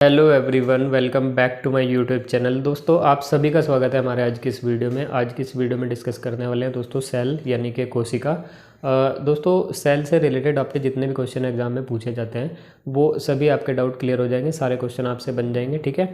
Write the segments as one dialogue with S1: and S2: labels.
S1: Hello everyone, welcome back to my YouTube channel. दोस्तों, आप सभी का स्वागत है हमारे आज की इस वीडियो में। आज की इस वीडियो में डिस्कस करने वाले हैं दोस्तों सेल यानी कि कोशिका। दोस्तों, सेल से रिलेटेड आपके जितने भी क्वेश्चन एग्जाम में पूछे जाते हैं वो सभी आपके डाउट क्लियर हो जाएंगे, सारे क्वेश्चन आपसे बन जाएंगे। ठीक है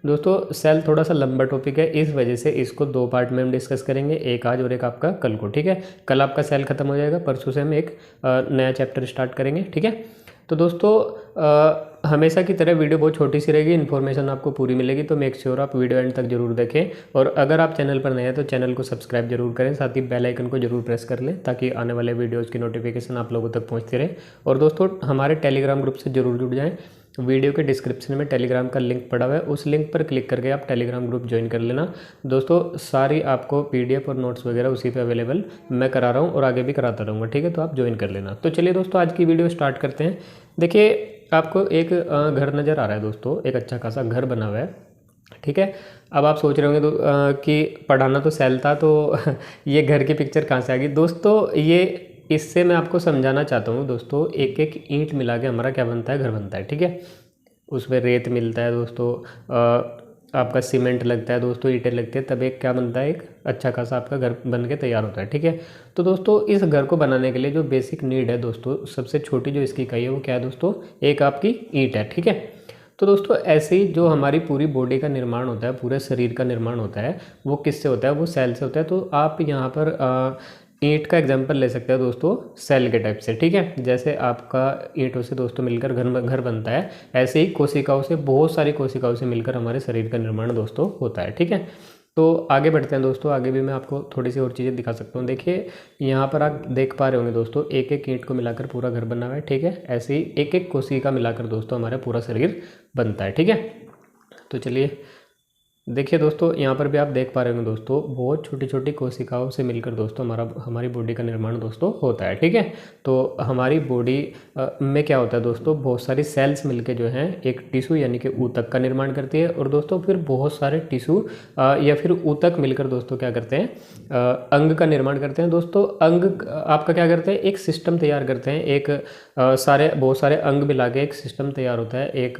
S1: दोस्तों, सेल थोड़ा सा लंबा टॉपिक है, इस वजह से इसको दो पार्ट में हम डिस्कस करेंगे, एक आज और एक आपका कल को। ठीक है, कल आपका सेल खत्म हो जाएगा, परसों से हम एक नया चैप्टर स्टार्ट करेंगे। ठीक है, तो दोस्तों हमेशा की तरह वीडियो बहुत छोटी सी रहेगी, इन्फॉर्मेशन आपको पूरी मिलेगी, तो मेक श्योर आप वीडियो एंड तक जरूर देखें। और अगर आप चैनल पर नए हैं तो चैनल को सब्सक्राइब जरूर करें, साथ ही बेल आइकन को जरूर प्रेस कर लें ताकि आने वाले वीडियोज़ की नोटिफिकेशन आप लोगों तक पहुंचती रहे। और दोस्तों, हमारे टेलीग्राम ग्रुप से जरूर जुड़ जाएँ। वीडियो के डिस्क्रिप्शन में टेलीग्राम का लिंक पड़ा हुआ है, उस लिंक पर क्लिक करके आप टेलीग्राम ग्रुप ज्वाइन कर लेना। दोस्तों, सारी आपको पीडीएफ और नोट्स वगैरह उसी पे अवेलेबल मैं करा रहा हूँ और आगे भी कराता रहूँगा। ठीक है, तो आप ज्वाइन कर लेना। तो चलिए दोस्तों, आज की वीडियो स्टार्ट करते हैं। देखिए, आपको एक घर नज़र आ रहा है दोस्तों, एक अच्छा खासा घर बना हुआ है। ठीक है, अब आप सोच रहे होंगे कि पढ़ाना तो सेल था, तो ये घर की पिक्चर कहाँ से आ गई। दोस्तों, ये इससे मैं आपको समझाना चाहता हूँ दोस्तों, एक एक ईंट मिला के हमारा क्या बनता है, घर बनता है। ठीक है, उसमें रेत मिलता है दोस्तों, आपका सीमेंट लगता है दोस्तों, ईंटें लगती है, तब एक क्या बनता है, एक अच्छा खासा आपका घर बन के तैयार होता है। ठीक है, तो दोस्तों इस घर को बनाने के लिए जो बेसिक नीड है दोस्तों, सबसे छोटी जो इसकी इकाई है वो क्या है दोस्तों, एक आपकी ईंट है। ठीक है, तो दोस्तों ऐसे ही जो हमारी पूरी बॉडी का निर्माण होता है, पूरे शरीर का निर्माण होता है, वो किससे होता है, वो सेल से होता है। तो आप यहाँ पर ईंट का एग्जांपल ले सकते हैं दोस्तों, सेल के टाइप से। ठीक है, जैसे आपका ईंटों से दोस्तों मिलकर घर बनता है, ऐसे ही कोशिकाओं से, बहुत सारी कोशिकाओं से मिलकर हमारे शरीर का निर्माण दोस्तों होता है। ठीक है, तो आगे बढ़ते हैं दोस्तों, आगे भी मैं आपको थोड़ी सी और चीज़ें दिखा सकता हूँ। देखिए, यहाँ पर आप देख पा रहे होंगे दोस्तों, एक एक ईंट को मिलाकर पूरा घर बना हुआ है। ठीक है, ऐसे ही एक एक कोशिका मिलाकर दोस्तों हमारा पूरा शरीर बनता है। ठीक है, तो चलिए देखिए दोस्तों, यहाँ पर भी आप देख पा रहे होंगे दोस्तों, बहुत छोटी छोटी कोशिकाओं से मिलकर दोस्तों हमारी बॉडी का निर्माण दोस्तों होता है। ठीक है, तो हमारी बॉडी में क्या होता है दोस्तों, बहुत सारी सेल्स मिलकर जो हैं एक टिश्यू यानी कि ऊतक का निर्माण करती है। और दोस्तों फिर बहुत सारे टिश्यू या फिर ऊतक मिलकर दोस्तों क्या करते हैं, अंग का निर्माण करते हैं। दोस्तों अंग आपका क्या करते हैं, एक सिस्टम तैयार करते हैं, एक बहुत सारे अंग मिला के एक सिस्टम तैयार होता है। एक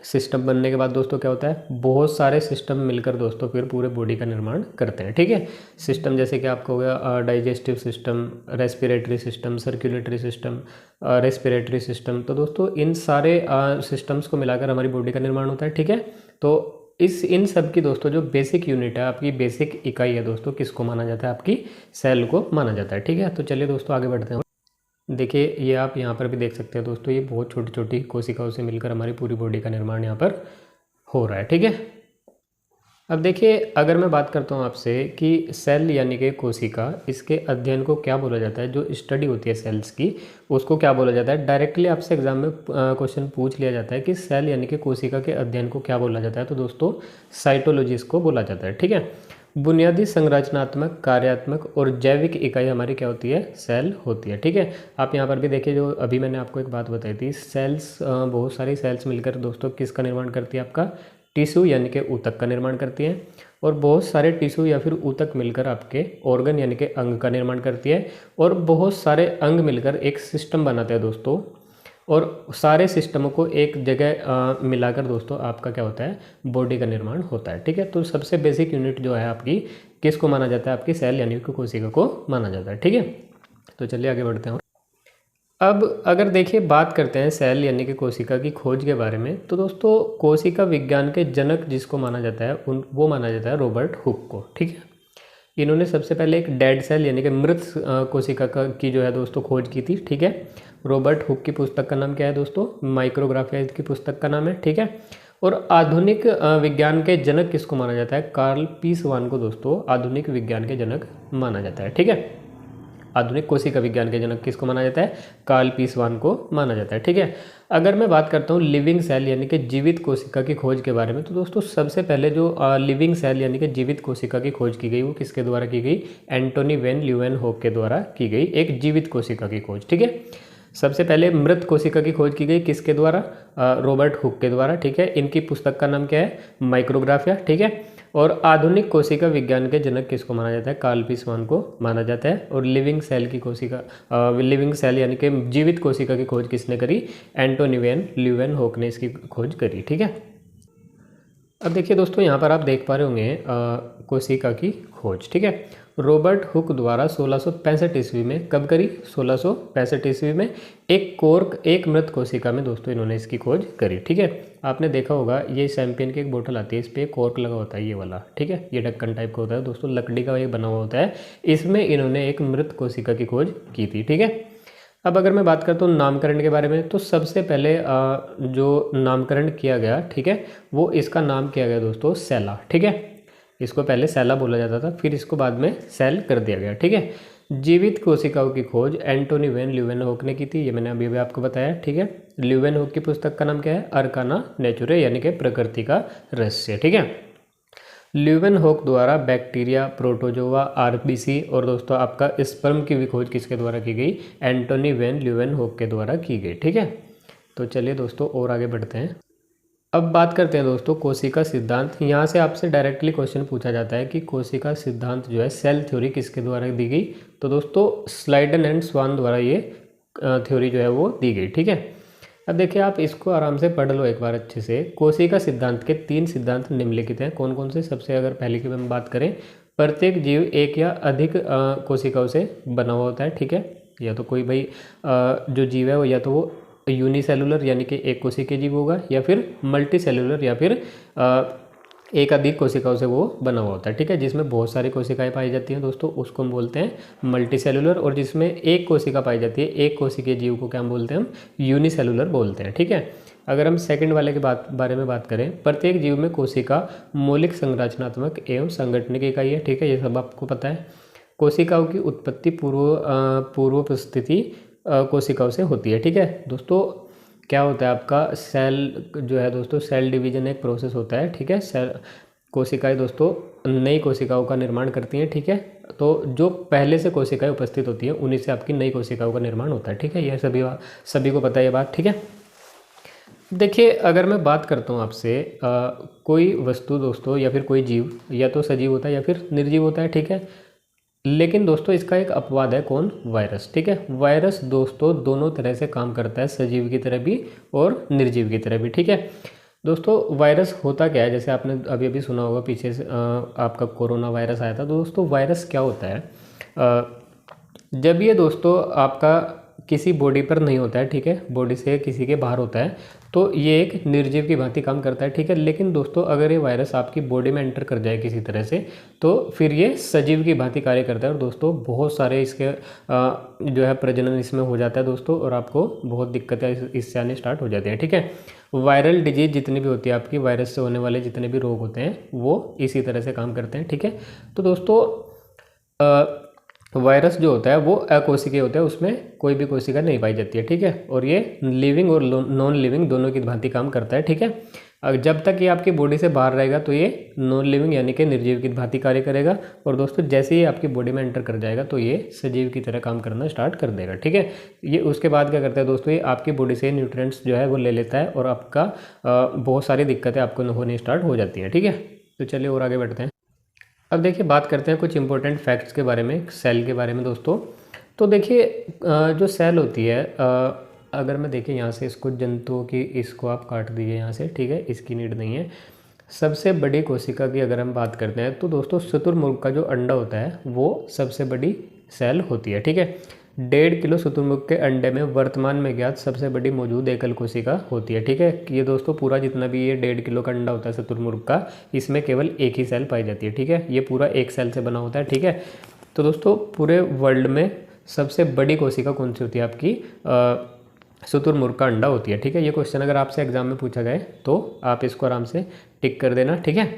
S1: सिस्टम बनने के बाद दोस्तों क्या होता है, बहुत सारे सिस्टम मिलकर दोस्तों फिर पूरे बॉडी का निर्माण करते हैं। ठीक है, सिस्टम जैसे कि आपको हो गया digestive system, respiratory system, circulatory system, respiratory system. तो दोस्तों इन सारे सिस्टम्स को मिलाकर हमारी बॉडी का निर्माण होता है। ठीक है, तो इन सब की दोस्तों जो बेसिक यूनिट है, आपकी बेसिक इकाई है दोस्तों, किसको माना जाता है, आपकी सेल को माना जाता है। ठीक है, तो चलिए दोस्तों आगे बढ़ते हैं। देखिए, ये आप यहाँ पर भी देख सकते हैं दोस्तों, ये बहुत छोटी छोटी कोशिकाओं से मिलकर हमारी पूरी बॉडी का निर्माण यहाँ पर हो रहा है। ठीक है, अब देखिए, अगर मैं बात करता हूँ आपसे कि सेल यानी कि कोशिका, इसके अध्ययन को क्या बोला जाता है, जो स्टडी होती है सेल्स की, उसको क्या बोला जाता है। डायरेक्टली आपसे एग्जाम में क्वेश्चन पूछ लिया जाता है कि सेल यानी कि कोशिका के अध्ययन को क्या बोला जाता है, तो दोस्तों साइटोलॉजी इसको बोला जाता है। ठीक है, बुनियादी संरचनात्मक, कार्यात्मक और जैविक इकाई हमारी क्या होती है, सेल होती है। ठीक है, आप यहाँ पर भी देखिए, जो अभी मैंने आपको एक बात बताई थी, सेल्स बहुत सारी सेल्स मिलकर दोस्तों किसका निर्माण करती है, आपका टिश्यू यानी कि ऊतक का निर्माण करती है। और बहुत सारे टिश्यू या फिर ऊतक मिलकर आपके ऑर्गन यानी कि अंग का निर्माण करती है। और बहुत सारे अंग मिलकर एक सिस्टम बनाते हैं दोस्तों, और सारे सिस्टमों को एक जगह मिलाकर दोस्तों आपका क्या होता है, बॉडी का निर्माण होता है। ठीक है, तो सबसे बेसिक यूनिट जो है आपकी, किसको माना जाता है, आपकी सेल यानी कि कोशिका को माना जाता है। ठीक है, तो चलिए आगे बढ़ते हैं। अब अगर देखिए, बात करते हैं सेल यानी कि कोशिका की खोज के बारे में, तो दोस्तों कोशिका विज्ञान के जनक जिसको माना जाता है वो माना जाता है रॉबर्ट हुक को। ठीक है, इन्होंने सबसे पहले एक डेड सेल यानी कि मृत कोशिका की जो है दोस्तों खोज की थी। ठीक है, रॉबर्ट हुक की पुस्तक का नाम क्या है दोस्तों, माइक्रोग्राफिया इसकी पुस्तक का नाम है। ठीक है, और आधुनिक विज्ञान के जनक किसको माना जाता है, कार्ल पीसवान को दोस्तों आधुनिक विज्ञान के जनक माना जाता है। ठीक है, आधुनिक कोशिका विज्ञान के जनक किसको माना जाता है, कार्ल पीसवान को माना जाता है। ठीक है, अगर मैं बात करता हूँ लिविंग सेल यानी कि जीवित कोशिका की खोज के बारे में, तो दोस्तों सबसे पहले जो लिविंग सेल यानी कि जीवित कोशिका की खोज की गई, वो किसके द्वारा की गई, एंटोनी वैन ल्यूवेनहोक के द्वारा की गई, एक जीवित कोशिका की खोज। ठीक है, सबसे पहले मृत कोशिका की खोज की गई किसके द्वारा, रॉबर्ट हुक के द्वारा। ठीक है, इनकी पुस्तक का नाम क्या है, माइक्रोग्राफिया। ठीक है, और आधुनिक कोशिका विज्ञान के जनक किसको माना जाता है? कार्ल पीसमान को माना जाता है। और लिविंग सेल यानी कि जीवित कोशिका की खोज किसने करी? एंटोनी वैन ल्यूवेनहोक ने इसकी खोज करी। ठीक है, अब देखिए दोस्तों, यहाँ पर आप देख पा रहे होंगे कोशिका की खोज। ठीक है, रॉबर्ट हुक द्वारा 1665 ईस्वी में, कब करी? 1665 ईस्वी में एक मृत कोशिका में दोस्तों इन्होंने इसकी खोज करी। ठीक है, आपने देखा होगा ये शैम्पेन की एक बोतल आती है, इस पर कॉर्क लगा होता है ये वाला। ठीक है, ये ढक्कन टाइप का होता है दोस्तों, लकड़ी का ये बना हुआ होता है। इसमें इन्होंने एक मृत कोशिका की खोज की थी। ठीक है, अब अगर मैं बात करता हूँ नामकरण के बारे में, तो सबसे पहले जो नामकरण किया गया, ठीक है, वो इसका नाम किया गया दोस्तों सेला। ठीक है, इसको पहले सेला बोला जाता था, फिर इसको बाद में सेल कर दिया गया। ठीक है, जीवित कोशिकाओं की खोज एंटोनी वैन ल्यूवेनहोक ने की थी, ये मैंने अभी भी आपको बताया। ठीक है, ल्यूवेनहोक की पुस्तक का नाम क्या है? अर्काना नेचुरे यानी कि प्रकृति का रहस्य। ठीक है, ल्यूवेनहोक द्वारा बैक्टीरिया, प्रोटोजोआ, आरबीसी और दोस्तों आपका स्पर्म की भी खोज किसके द्वारा की गई? एंटोनी वैन ल्यूवेनहोक के द्वारा की गई। ठीक है, तो चलिए दोस्तों और आगे बढ़ते हैं। अब बात करते हैं दोस्तों कोशिका सिद्धांत। यहाँ से आपसे डायरेक्टली क्वेश्चन पूछा जाता है कि कोशिका सिद्धांत जो है, सेल थ्योरी किसके द्वारा दी गई? तो दोस्तों स्लाइडन एंड स्वान द्वारा ये थ्योरी जो है वो दी गई। ठीक है, अब देखिए आप इसको आराम से पढ़ लो एक बार अच्छे से। कोशिका सिद्धांत के 3 सिद्धांत निम्नलिखित हैं। कौन कौन से? सबसे अगर पहले की हम बात करें, प्रत्येक जीव एक या अधिक कोशिकाओं से बना हुआ होता है। ठीक है, या तो कोई भाई जो जीव है वो या तो वो यूनिसेलुलर यानी कि एक कोशिकीय जीव होगा, या फिर मल्टी सेलुलर या फिर एक अधिक कोशिकाओं से वो बना हुआ होता है। ठीक है, जिसमें बहुत सारी कोशिकाएं पाई जाती हैं दोस्तों, उसको हम बोलते हैं मल्टी सेलुलर। और जिसमें एक कोशिका पाई जाती है, एक कोशिकीय जीव को क्या हम बोलते हैं? हम यूनिसेलुलर बोलते हैं। ठीक है, अगर हम सेकंड वाले के बारे में बात करें, प्रत्येक जीव में कोशिका मौलिक संरचनात्मक एवं संगठनिक इकाई है। ठीक है, ये सब आपको पता है। कोशिकाओं की उत्पत्ति पूर्वोपस्थिति कोशिकाओं से होती है। ठीक है दोस्तों, क्या होता है आपका सेल जो है दोस्तों, सेल डिवीजन एक प्रोसेस होता है। ठीक है, सेल कोशिकाएं दोस्तों नई कोशिकाओं का निर्माण करती हैं। ठीक है, तो जो पहले से कोशिकाएं उपस्थित होती हैं उन्हीं से आपकी नई कोशिकाओं का निर्माण होता है। ठीक है, यह सभी को पता है ये बात। ठीक है, देखिए अगर मैं बात करता हूँ आपसे, कोई वस्तु दोस्तों या फिर कोई जीव या तो सजीव होता है या फिर निर्जीव होता है। ठीक है, लेकिन दोस्तों इसका एक अपवाद है, कौन? वायरस। ठीक है, वायरस दोस्तों दोनों तरह से काम करता है, सजीव की तरह भी और निर्जीव की तरह भी। ठीक है दोस्तों, वायरस होता क्या है? जैसे आपने अभी अभी सुना होगा पीछे से आपका कोरोना वायरस आया था। तो दोस्तों वायरस क्या होता है? जब ये दोस्तों आपका किसी बॉडी पर नहीं होता है, ठीक है, बॉडी से किसी के बाहर होता है, तो ये एक निर्जीव की भांति काम करता है। ठीक है, लेकिन दोस्तों अगर ये वायरस आपकी बॉडी में एंटर कर जाए किसी तरह से, तो फिर ये सजीव की भांति कार्य करता है। और दोस्तों बहुत सारे इसके जो है प्रजनन इसमें हो जाता है दोस्तों, और आपको बहुत दिक्कतें इससे आने स्टार्ट हो जाती हैं। ठीक है, वायरल डिजीज जितनी भी होती है आपकी, वायरस से होने वाले जितने भी रोग होते हैं वो इसी तरह से काम करते हैं। ठीक है, तो दोस्तों वायरस जो होता है वो अकोशिकीय होता है, उसमें कोई भी कोशिका नहीं पाई जाती है। ठीक है, और ये लिविंग और नॉन लिविंग दोनों की भांति काम करता है। ठीक है, जब तक ये आपकी बॉडी से बाहर रहेगा तो ये नॉन लिविंग यानी कि निर्जीव की भांति कार्य करेगा। और दोस्तों जैसे ही आपकी बॉडी में एंटर कर जाएगा तो ये सजीव की तरह काम करना स्टार्ट कर देगा। ठीक है, ये उसके बाद क्या करता है दोस्तों, ये आपकी बॉडी से न्यूट्रिएंट्स जो है वो ले लेता है, और आपका बहुत सारी दिक्कतें आपको होनी स्टार्ट हो जाती हैं। ठीक है, तो चलिए और आगे बढ़ते हैं। अब देखिए बात करते हैं कुछ इंपॉर्टेंट फैक्ट्स के बारे में, सेल के बारे में दोस्तों। तो देखिए जो सेल होती है, अगर मैं देखिए यहाँ से इसको जंतुओं की, इसको आप काट दीजिए यहाँ से। ठीक है, इसकी नीड नहीं है। सबसे बड़ी कोशिका की अगर हम बात करते हैं तो दोस्तों शुतुरमुर्ग का जो अंडा होता है वो सबसे बड़ी सेल होती है। ठीक है, 1.5 किलो शुतुरमुर्ग के अंडे में वर्तमान में ज्ञात सबसे बड़ी मौजूद एकल कोशिका होती है। ठीक है, ये दोस्तों पूरा जितना भी ये 1.5 किलो का अंडा होता है शुतुरमुर्ग का, इसमें केवल एक ही सेल पाई जाती है। ठीक है, ये पूरा एक सेल से बना होता है। ठीक है, तो दोस्तों पूरे वर्ल्ड में सबसे बड़ी कोशिका कौन सी होती है आपकी? शुतुरमुर्ग का अंडा होती है। ठीक है, ये क्वेश्चन अगर आपसे एग्जाम में पूछा जाए तो आप इसको आराम से टिक कर देना। ठीक है,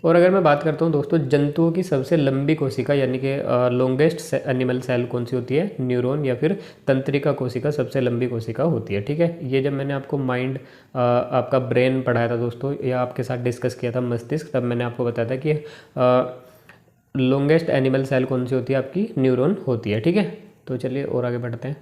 S1: और अगर मैं बात करता हूँ दोस्तों जंतुओं की सबसे लंबी कोशिका यानी कि लॉन्गेस्ट एनिमल सेल कौन सी होती है? न्यूरॉन या फिर तंत्रिका कोशिका सबसे लंबी कोशिका होती है। ठीक है, ये जब मैंने आपको माइंड आपका ब्रेन पढ़ाया था दोस्तों, या आपके साथ डिस्कस किया था मस्तिष्क, तब मैंने आपको बताया था कि लॉन्गेस्ट एनिमल सेल कौन सी होती है? आपकी न्यूरॉन होती है। ठीक है, तो चलिए और आगे बढ़ते हैं।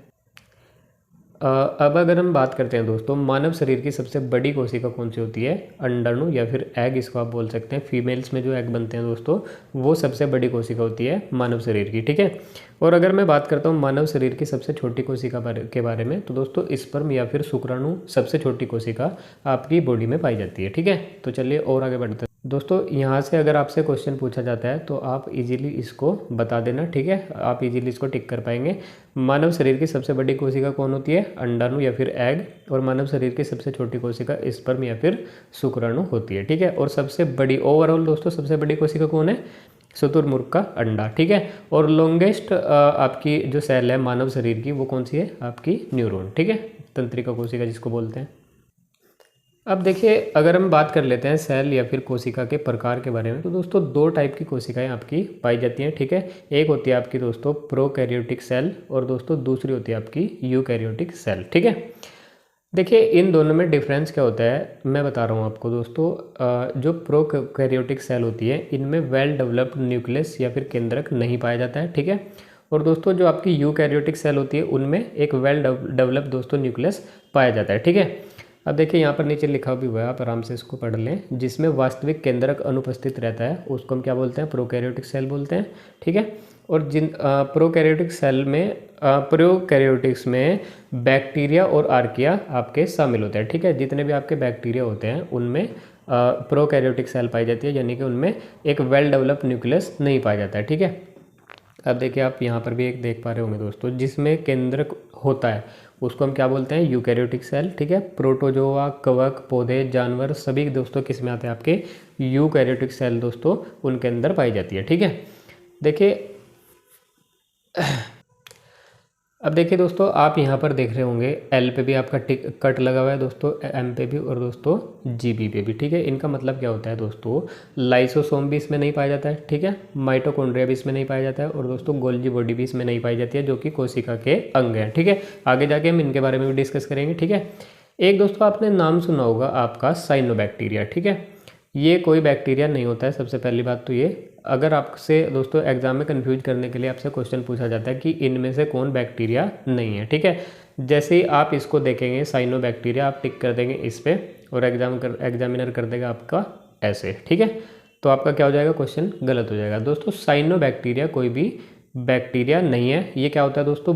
S1: अब अगर हम बात करते हैं दोस्तों, मानव शरीर की सबसे बड़ी कोशिका कौन सी होती है? अंडाणु या फिर एग, इसको आप बोल सकते हैं। फीमेल्स में जो एग बनते हैं दोस्तों, वो सबसे बड़ी कोशिका होती है मानव शरीर की, ठीक है। और अगर मैं बात करता हूँ मानव शरीर की सबसे छोटी कोशिका के बारे में, तो दोस्तों स्पर्म या फिर शुक्राणु सबसे छोटी कोशिका आपकी बॉडी में पाई जाती है, ठीक है। तो चलिए और आगे बढ़ते हैं दोस्तों। यहाँ से अगर आपसे क्वेश्चन पूछा जाता है तो आप इजीली इसको बता देना, ठीक है। आप इजीली इसको टिक कर पाएंगे। मानव शरीर की सबसे बड़ी कोशिका कौन होती है? अंडाणु या फिर एग। और मानव शरीर की सबसे छोटी कोशिका स्पर्म या फिर शुक्राणु होती है, ठीक है। और सबसे बड़ी ओवरऑल दोस्तों सबसे बड़ी कोशिका कौन है? शुतुरमुर्ग का अंडा, ठीक है। और लॉन्गेस्ट आपकी जो सेल है मानव शरीर की, वो कौन सी है? आपकी न्यूरॉन, ठीक है, तंत्रिका कोशिका जिसको बोलते हैं। अब देखिए, अगर हम बात कर लेते हैं सेल या फिर कोशिका के प्रकार के बारे में, तो दोस्तों दो टाइप की कोशिकाएं आपकी पाई जाती हैं, ठीक है। एक होती है आपकी दोस्तों प्रोकैरियोटिक सेल, और दोस्तों दूसरी होती है आपकी यूकैरियोटिक सेल, ठीक है। देखिए, इन दोनों में डिफरेंस क्या होता है मैं बता रहा हूँ आपको दोस्तों। जो प्रोकैरियोटिक सेल होती है, इनमें वेल डेवलप्ड न्यूक्लियस या फिर केंद्रक नहीं पाया जाता है, ठीक है। और दोस्तों जो आपकी यूकैरियोटिक सेल होती है, उनमें एक वेल डेवलप्ड दोस्तों न्यूक्लियस पाया जाता है, ठीक है। अब देखिए, यहाँ पर नीचे लिखा भी हुआ है, आप आराम से इसको पढ़ लें। जिसमें वास्तविक केंद्रक अनुपस्थित रहता है उसको हम क्या बोलते हैं? प्रोकैरियोटिक सेल बोलते हैं, ठीक है। और जिन प्रोकैरियोटिक सेल में प्रोकैरियोटिक्स में बैक्टीरिया और आर्किया आपके शामिल होते हैं, ठीक है। जितने भी आपके बैक्टीरिया होते हैं उनमें प्रोकैरियोटिक सेल पाई जाती है, यानी कि उनमें एक वेल डेवलप्ड न्यूक्लियस नहीं पाया जाता है, ठीक है। अब देखिए, आप यहाँ पर भी एक देख पा रहे होंगे दोस्तों, जिसमें केंद्रक होता है उसको हम क्या बोलते हैं? यूकैरियोटिक सेल, ठीक है। प्रोटोजोआ, कवक, पौधे, जानवर सभी दोस्तों किस में आते हैं? आपके यूकैरियोटिक सेल दोस्तों उनके अंदर पाई जाती है, ठीक है। देखिए, अब देखिए दोस्तों, आप यहाँ पर देख रहे होंगे एल पे भी आपका टिक कट लगा हुआ है दोस्तों, एम पे भी और दोस्तों जीबी पे भी, ठीक है। इनका मतलब क्या होता है दोस्तों? लाइसोसोम भी इसमें नहीं पाया जाता है, ठीक है। माइटोकॉन्ड्रिया भी इसमें नहीं पाया जाता है, और दोस्तों गोल्जी बॉडी भी इसमें नहीं पाई जाती है, जो कि कोशिका के अंग हैं, ठीक है। आगे जाके हम इनके बारे में भी डिस्कस करेंगे, ठीक है। एक दोस्तों आपने नाम सुना होगा आपका साइनोबैक्टीरिया, ठीक है। ये कोई बैक्टीरिया नहीं होता है, सबसे पहली बात तो ये। अगर आपसे दोस्तों एग्जाम में कंफ्यूज करने के लिए आपसे क्वेश्चन पूछा जाता है कि इनमें से कौन बैक्टीरिया नहीं है, ठीक है। जैसे ही आप इसको देखेंगे साइनोबैक्टीरिया, आप टिक कर देंगे इस पे, और एग्जामिनर कर देगा आपका ऐसे, ठीक है। तो आपका क्या हो जाएगा? क्वेश्चन गलत हो जाएगा दोस्तों। साइनोबैक्टीरिया कोई भी बैक्टीरिया नहीं है। ये क्या होता है दोस्तों?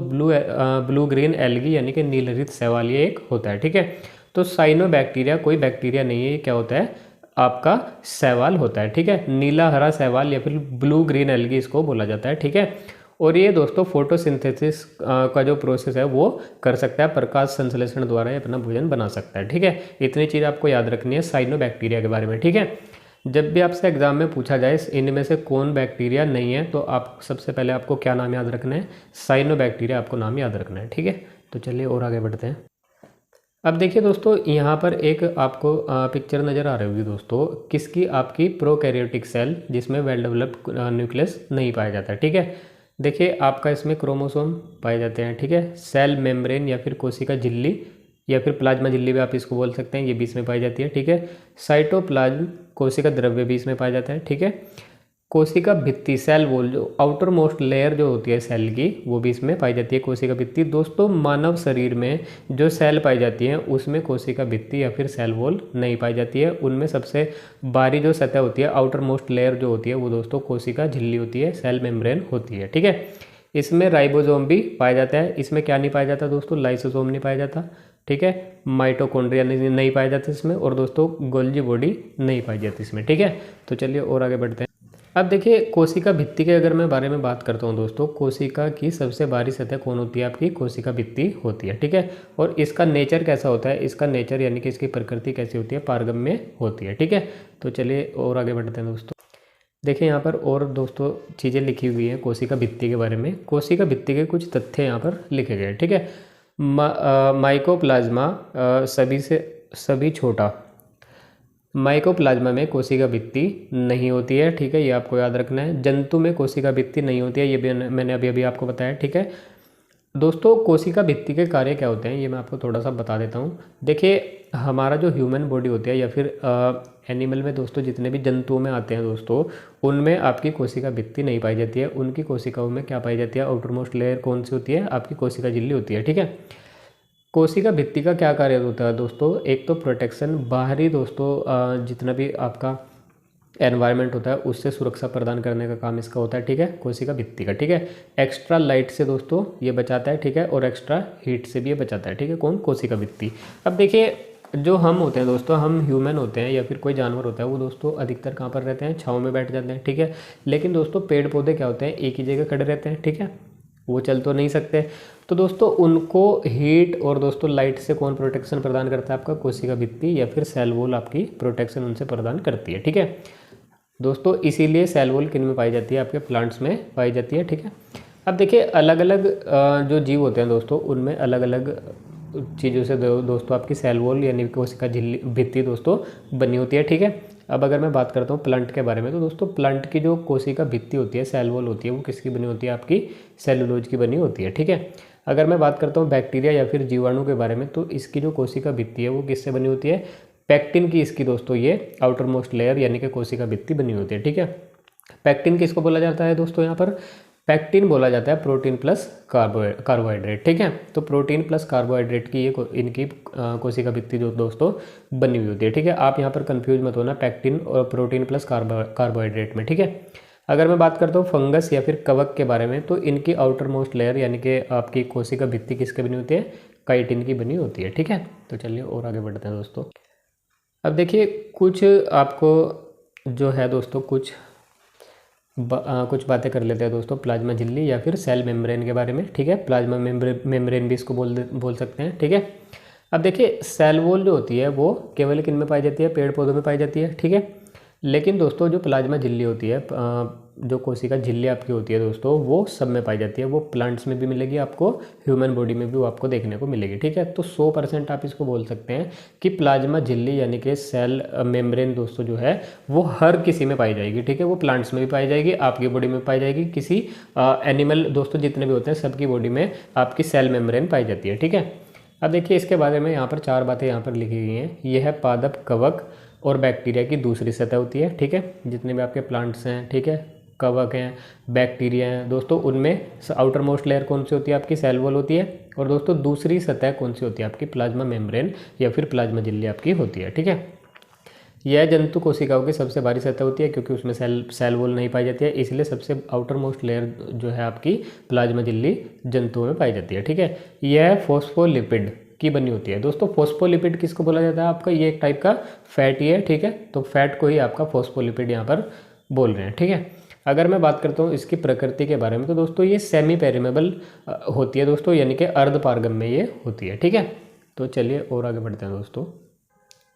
S1: ब्लू ग्रीन एल्गी यानी कि नीलहरित शैवाल ये एक होता है, ठीक है। तो साइनोबैक्टीरिया कोई बैक्टीरिया नहीं है, ये क्या होता है? आपका शैवाल होता है, ठीक है। नीला हरा शैवाल या फिर ब्लू ग्रीन एल्गी इसको बोला जाता है, ठीक है। और ये दोस्तों फोटोसिंथेसिस का जो प्रोसेस है वो कर सकता है, प्रकाश संश्लेषण द्वारा ये अपना भोजन बना सकता है, ठीक है। इतनी चीज़ आपको याद रखनी है साइनोबैक्टीरिया के बारे में, ठीक है। जब भी आपसे एग्जाम में पूछा जाए इनमें से कौन बैक्टीरिया नहीं है, तो आप सबसे पहले आपको क्या नाम याद रखना है? साइनोबैक्टीरिया आपको नाम याद रखना है, ठीक है। तो चलिए और आगे बढ़ते हैं। अब देखिए दोस्तों, यहाँ पर एक आपको पिक्चर नज़र आ रही होगी दोस्तों, किसकी? आपकी प्रोकैरियोटिक सेल, जिसमें वेल डेवलप्ड न्यूक्लियस नहीं पाया जाता है, ठीक है। देखिए, आपका इसमें क्रोमोसोम पाए जाते हैं, ठीक है। सेल मेम्ब्रेन या फिर कोशिका झिल्ली या फिर प्लाज्मा झिल्ली भी आप इसको बोल सकते हैं, ये भी इसमें पाई जाती है, ठीक है। साइटोप्लाज्म कोशिका द्रव्य भी इसमें पाया जाता है, ठीक है। कोशिका भित्ति सेल वॉल, जो आउटर मोस्ट लेयर जो होती है सेल की, वो भी इसमें पाई जाती है, कोशिका भित्ति। दोस्तों मानव शरीर में जो सेल पाई जाती हैं उसमें कोशिका भित्ति या फिर सेल वॉल नहीं पाई जाती है। उनमें सबसे बाहरी जो सतह होती है, आउटर मोस्ट लेयर जो होती है, वो दोस्तों कोशिका झिल्ली होती है, सेल मेम्ब्रेन होती है, ठीक है। इसमें राइबोसोम भी पाया जाता है। इसमें क्या नहीं पाया जाता दोस्तों? लाइसोसोम नहीं पाया जाता, ठीक है। माइटोकॉन्ड्रिया नहीं पाया जाता इसमें, और दोस्तों गोल्जी बॉडी नहीं पाई जाती इसमें, ठीक है। तो चलिए और आगे बढ़ते हैं। अब देखिए, कोशिका भित्ति के अगर मैं बारे में बात करता हूँ दोस्तों, कोशिका की सबसे बाहरी सतह कौन होती है? आपकी कोशिका भित्ति होती है, ठीक है। और इसका नेचर कैसा होता है? इसका नेचर यानी कि इसकी प्रकृति कैसी होती है? पारगम्य होती है, ठीक है। तो चलिए और आगे बढ़ते हैं दोस्तों। देखिए, यहाँ पर और दोस्तों चीज़ें लिखी हुई हैं कोशिका भित्ति के बारे में। कोशिका भित्ति के कुछ तथ्य यहाँ पर लिखे गए, ठीक है। माइकोप्लाज्मा सभी छोटा, माइकोप्लाज्मा में कोशिका भित्ति नहीं होती है, ठीक है, ये आपको याद रखना है। जंतु में कोशिका भित्ति नहीं होती है, ये भी मैंने अभी आपको बताया, ठीक है। दोस्तों कोशिका भित्ति के कार्य क्या होते हैं ये मैं आपको थोड़ा सा बता देता हूँ। देखिए, हमारा जो ह्यूमन बॉडी होती है या फिर एनिमल में दोस्तों जितने भी जंतुओं में आते हैं दोस्तों, उनमें आपकी कोशिका भित्ति नहीं पाई जाती है। उनकी कोशिकाओं में क्या पाई जाती है? आउटर मोस्ट लेयर कौन सी होती है? आपकी कोशिका झिल्ली होती है, ठीक है। कोशिका भित्ति का क्या कार्य होता है दोस्तों? एक तो प्रोटेक्शन, बाहरी दोस्तों जितना भी आपका एनवायरनमेंट होता है उससे सुरक्षा प्रदान करने का काम इसका होता है, ठीक है, कोशिका भित्ति का, ठीक है। एक्स्ट्रा लाइट से दोस्तों ये बचाता है, ठीक है, और एक्स्ट्रा हीट से भी ये बचाता है, ठीक है, कौन? कोशिका भित्ति। अब देखिए जो हम होते हैं दोस्तों, हम ह्यूमन होते हैं या फिर कोई जानवर होता है, वो दोस्तों अधिकतर कहाँ पर रहते हैं? छाँव में बैठ जाते हैं, ठीक है। लेकिन दोस्तों पेड़ पौधे क्या होते हैं? एक ही जगह खड़े रहते हैं, ठीक है, वो चल तो नहीं सकते। तो दोस्तों उनको हीट और दोस्तों लाइट से कौन प्रोटेक्शन प्रदान करता है? आपका कोशिका भित्ति या फिर सेल वॉल आपकी प्रोटेक्शन उनसे प्रदान करती है, ठीक है दोस्तों। इसीलिए सेल वॉल किन में पाई जाती है? आपके प्लांट्स में पाई जाती है, ठीक है। अब देखिए अलग अलग जो जीव होते हैं दोस्तों, उनमें अलग अलग चीज़ों से दोस्तों आपकी सेल वॉल यानी कोशिका झिल्ली भित्ति दोस्तों बनी होती है, ठीक है। अब अगर मैं बात करता हूँ प्लांट के बारे में, तो दोस्तों प्लांट की जो कोशिका भित्ति होती है, सेल वॉल होती है, वो किसकी बनी होती है? आपकी सेलुलोज की बनी होती है, ठीक है। अगर मैं बात करता हूँ बैक्टीरिया या फिर जीवाणु के बारे में, तो इसकी जो कोशिका भित्ति है वो किससे बनी होती है? पैक्टिन की इसकी दोस्तों ये आउटर मोस्ट लेयर यानी कि कोशिका भित्ति बनी होती है, ठीक है। पैक्टिन किसको बोला जाता है दोस्तों? यहाँ पर पैक्टिन बोला जाता है प्रोटीन प्लस कार्बोहाइड्रेट, ठीक है। तो प्रोटीन प्लस कार्बोहाइड्रेट की ये इनकी कोशिका भित्ति जो दोस्तों बनी हुई होती है, ठीक है। आप यहाँ पर कंफ्यूज मत होना पैक्टिन और प्रोटीन प्लस कार्बोहाइड्रेट में, ठीक है। अगर मैं बात करता हूँ फंगस या फिर कवक के बारे में, तो इनकी आउटर मोस्ट लेयर यानी कि आपकी कोशिका भित्ति किसके बनी होती है? काइटिन की बनी होती है, ठीक है। तो चलिए और आगे बढ़ते हैं दोस्तों। अब देखिए कुछ आपको जो है दोस्तों कुछ बातें कर लेते हैं दोस्तों प्लाज्मा झिल्ली या फिर सेल मेम्ब्रेन के बारे में, ठीक है। प्लाज्मा मेम्ब्रेन भी इसको बोल सकते हैं, ठीक है। अब देखिए सेल वॉल जो होती है वो केवल किन में पाई जाती है? पेड़ पौधों में पाई जाती है, ठीक है। लेकिन दोस्तों जो प्लाज्मा झिल्ली होती है, जो कोशिका झिल्ली आपकी होती है दोस्तों, वो सब में पाई जाती है। वो प्लांट्स में भी मिलेगी आपको, ह्यूमन बॉडी में भी वो आपको देखने को मिलेगी, ठीक है। तो 100% आप इसको बोल सकते हैं कि प्लाज्मा झिल्ली यानी कि सेल मेम्ब्रेन दोस्तों जो है वो हर किसी में पाई जाएगी, ठीक है। वो प्लांट्स में भी पाई जाएगी, आपकी बॉडी में पाई जाएगी, किसी एनिमल दोस्तों जितने भी होते हैं सबकी बॉडी में आपकी सेल मेम्ब्रेन पाई जाती है, ठीक है। अब देखिए इसके बारे में यहाँ पर 4 बातें यहाँ पर लिखी गई हैं। यह है पादप, कवक और बैक्टीरिया की दूसरी सतह होती है, ठीक है। जितने भी आपके प्लांट्स हैं, ठीक है, कवक हैं, बैक्टीरिया हैं दोस्तों, उनमें आउटर मोस्ट लेयर कौन सी होती है? आपकी सेल वॉल होती है। और दोस्तों दूसरी सतह कौन सी होती है? आपकी प्लाज्मा मेम्ब्रेन या फिर प्लाज्मा झिल्ली आपकी होती है, ठीक है। यह जंतु कोशिकाओं की सबसे भारी सतह होती है क्योंकि उसमें सेल वॉल नहीं पाई जाती है, इसलिए सबसे आउटर मोस्ट लेयर जो है आपकी प्लाज्मा झिल्ली जंतुओं में पाई जाती है, ठीक है। यह फॉस्फोलिपिड की बनी होती है दोस्तों। फॉस्फोलिपिड किसको बोला जाता है? आपका ये एक टाइप का फैट ही है, ठीक है। तो फैट को ही आपका फॉस्फोलिपिड यहाँ पर बोल रहे हैं, ठीक है। अगर मैं बात करता हूँ इसकी प्रकृति के बारे में, तो दोस्तों ये सेमी पेरिमेबल होती है दोस्तों, यानी कि अर्ध पारगम में ये होती है, ठीक है। तो चलिए और आगे बढ़ते हैं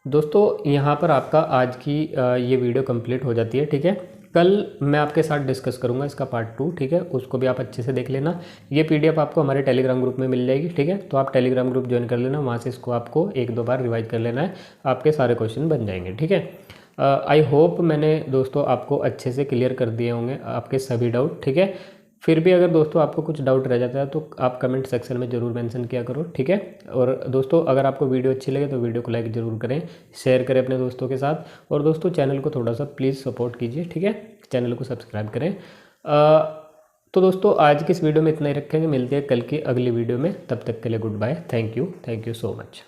S1: दोस्तों यहाँ पर आपका आज की ये वीडियो कंप्लीट हो जाती है, ठीक है। कल मैं आपके साथ डिस्कस करूंगा इसका पार्ट 2, ठीक है। उसको भी आप अच्छे से देख लेना। ये पीडीएफ आपको हमारे टेलीग्राम ग्रुप में मिल जाएगी, ठीक है। तो आप टेलीग्राम ग्रुप ज्वाइन कर लेना, वहाँ से इसको आपको 1-2 बार रिवाइज कर लेना है, आपके सारे क्वेश्चन बन जाएंगे, ठीक है। आई होप मैंने दोस्तों आपको अच्छे से क्लियर कर दिए होंगे आपके सभी डाउट, ठीक है। फिर भी अगर दोस्तों आपको कुछ डाउट रह जाता है तो आप कमेंट सेक्शन में ज़रूर मेंशन किया करो, ठीक है। और दोस्तों अगर आपको वीडियो अच्छी लगे तो वीडियो को लाइक ज़रूर करें, शेयर करें अपने दोस्तों के साथ, और दोस्तों चैनल को थोड़ा सा प्लीज़ सपोर्ट कीजिए, ठीक है। चैनल को सब्सक्राइब करें। तो दोस्तों आज की इस वीडियो में इतना ही रखेंगे, मिलते हैं कल की अगली वीडियो में, तब तक के लिए goodbye, thank you so much.